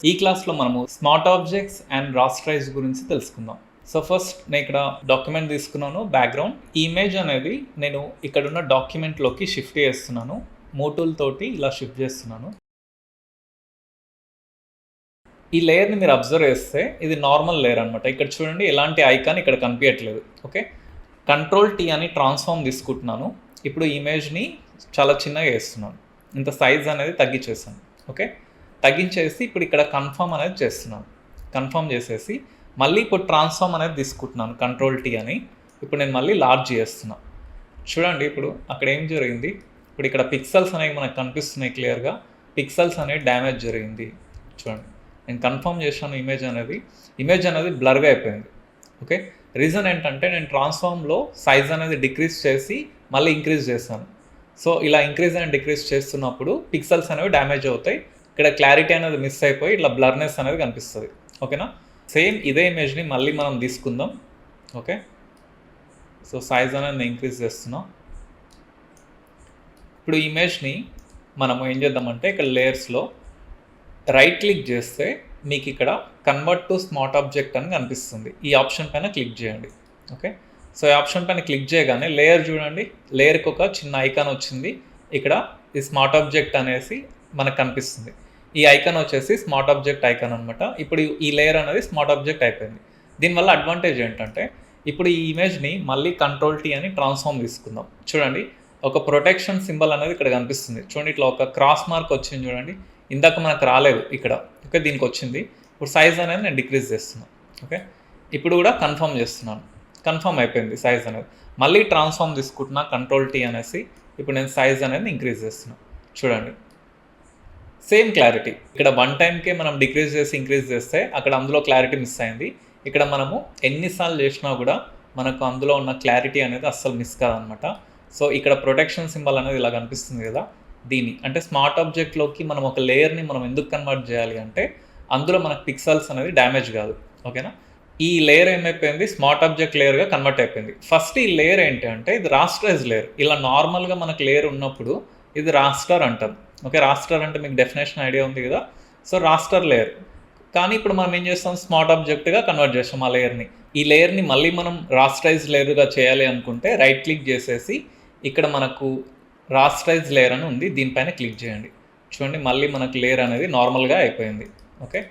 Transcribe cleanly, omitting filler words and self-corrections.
ఈ క్లాస్లో మనము స్మార్ట్ ఆబ్జెక్ట్స్ అండ్ రాస్టరైజ్ గురించి తెలుసుకుందాం. సో ఫస్ట్ నేను ఇక్కడ డాక్యుమెంట్ తీసుకున్నాను, బ్యాక్గ్రౌండ్. ఈ ఇమేజ్ అనేది నేను ఇక్కడున్న డాక్యుమెంట్లోకి షిఫ్ట్ చేస్తున్నాను. మోటూల్ తోటి ఇలా షిఫ్ట్ చేస్తున్నాను. ఈ లేయర్ని మీరు అబ్జర్వ్ చేస్తే ఇది నార్మల్ లేయర్ అనమాట. ఇక్కడ చూడండి, ఎలాంటి ఐకాన్ ఇక్కడ కనిపించట్లేదు. ఓకే, Ctrl+T అని ట్రాన్స్ఫార్మ్ తీసుకుంటున్నాను. ఇప్పుడు ఇమేజ్ని చాలా చిన్నగా చేస్తున్నాను. ఇంత సైజ్ అనేది తగ్గించేసాను. ఓకే, తగ్గించేసి ఇప్పుడు ఇక్కడ కన్ఫర్మ్ అనేది చేస్తున్నాను. కన్ఫర్మ్ చేసేసి మళ్ళీ ఇప్పుడు ట్రాన్స్ఫార్మ్ అనేది తీసుకుంటున్నాను, Ctrl+T అని. ఇప్పుడు నేను మళ్ళీ లార్జ్ చేస్తున్నాను. చూడండి ఇప్పుడు అక్కడ ఏం జరిగింది. ఇప్పుడు ఇక్కడ పిక్సెల్స్ అనేవి మనకు కనిపిస్తున్నాయి క్లియర్గా. పిక్సెల్స్ అనేవి డ్యామేజ్ జరిగింది. చూడండి, నేను కన్ఫర్మ్ చేశాను. ఇమేజ్ అనేది బ్లర్గా అయిపోయింది. ఓకే, రీజన్ ఏంటంటే నేను ట్రాన్స్ఫార్మ్లో సైజ్ అనేది డిక్రీజ్ చేసి మళ్ళీ ఇంక్రీజ్ చేశాను. సో ఇలా ఇంక్రీజ్ అండ్ డిక్రీజ్ చేస్తున్నప్పుడు పిక్సెల్స్ అనేవి డ్యామేజ్ అవుతాయి. ఇక్కడ క్లారిటీ అనేది మిస్ అయిపోయి ఇట్లా బ్లర్నెస్ అనేది కనిపిస్తుంది. ఓకేనా, సేమ్ ఇదే ఇమేజ్ని మళ్ళీ మనం తీసుకుందాం. ఓకే, సో సైజ్ అనేది ఇంక్రీజ్ చేస్తున్నాం. ఇప్పుడు ఈ ఇమేజ్ని మనము ఏం చేద్దామంటే ఇక్కడ లేయర్స్లో రైట్ క్లిక్ చేస్తే మీకు ఇక్కడ కన్వర్ట్ టు స్మార్ట్ ఆబ్జెక్ట్ అని కనిపిస్తుంది. ఈ ఆప్షన్ పైన క్లిక్ చేయండి. ఓకే, సో ఈ ఆప్షన్ పైన క్లిక్ చేయగానే లేయర్ చూడండి, లేయర్కి ఒక చిన్న ఐకాన్ వచ్చింది. ఇక్కడ ఈ స్మార్ట్ ఆబ్జెక్ట్ అనేసి మనకు కనిపిస్తుంది. ఈ ఐకాన్ వచ్చేసి స్మార్ట్ ఆబ్జెక్ట్ ఐకాన్ అనమాట. ఇప్పుడు ఈ లేయర్ అనేది స్మార్ట్ ఆబ్జెక్ట్ అయిపోయింది. దీనివల్ల అడ్వాంటేజ్ ఏంటంటే ఇప్పుడు ఈ ఇమేజ్ని మళ్ళీ Ctrl+T అని ట్రాన్స్ఫార్మ్ తీసుకుందాం. చూడండి, ఒక ప్రొటెక్షన్ సింబల్ అనేది ఇక్కడ కనిపిస్తుంది. చూడండి, ఇట్లా ఒక క్రాస్ మార్క్ వచ్చింది చూడండి. ఇందాక మనకు రాలేదు ఇక్కడ. ఓకే, దీనికి వచ్చింది. ఇప్పుడు సైజ్ అనేది నేను డిక్రీజ్ చేస్తున్నాను. ఓకే, ఇప్పుడు కూడా కన్ఫర్మ్ చేస్తున్నాను. కన్ఫర్మ్ అయిపోయింది సైజ్ అనేది. మళ్ళీ ట్రాన్స్ఫార్మ్ తీసుకుంటున్నా Ctrl+T అనేసి. ఇప్పుడు నేను సైజ్ అనేది ఇంక్రీజ్ చేస్తున్నాను. చూడండి, సేమ్ క్లారిటీ. ఇక్కడ వన్ టైంకే మనం డిక్రీజ్ చేసి ఇంక్రీజ్ చేస్తే అక్కడ అందులో క్లారిటీ మిస్ అయింది. ఇక్కడ మనము ఎన్నిసార్లు చేసినా కూడా మనకు అందులో ఉన్న క్లారిటీ అనేది అస్సలు మిస్ కాదనమాట. సో ఇక్కడ ప్రొటెక్షన్ సింబల్ అనేది ఇలా కనిపిస్తుంది కదా, దీని అంటే స్మార్ట్ ఆబ్జెక్ట్లోకి మనం ఒక లేయర్ని మనం ఎందుకు కన్వర్ట్ చేయాలి అంటే అందులో మనకు పిక్సెల్స్ అనేది డ్యామేజ్ కాదు. ఓకేనా, ఈ లేయర్ ఏమైపోయింది, స్మార్ట్ ఆబ్జెక్ట్ లేయర్గా కన్వర్ట్ అయిపోయింది. ఫస్ట్ ఈ లేయర్ ఏంటి అంటే ఇది రాస్టరైజ్ లేయర్. ఇలా నార్మల్గా మనకు లేయర్ ఉన్నప్పుడు ఇది రాస్టర్ అంటాం. ఓకే, రాస్టర్ అంటే మీకు డెఫినేషన్ ఐడియా ఉంది కదా. So raster layer. కానీ ఇప్పుడు మనం ఏం చేస్తాం, స్మార్ట్ ఆబ్జెక్ట్గా కన్వర్ట్ చేస్తాం ఆ లేయర్ని. ఈ లేయర్ని మళ్ళీ మనం రాస్టరైజ్ లేయర్గా చేయాలి అనుకుంటే రైట్ క్లిక్ చేసేసి ఇక్కడ మనకు రాస్టరైజ్ లేయర్ అని ఉంది, దీనిపైన క్లిక్ చేయండి. చూడండి, మళ్ళీ మనకు లేయర్ అనేది నార్మల్గా అయిపోయింది. ఓకే.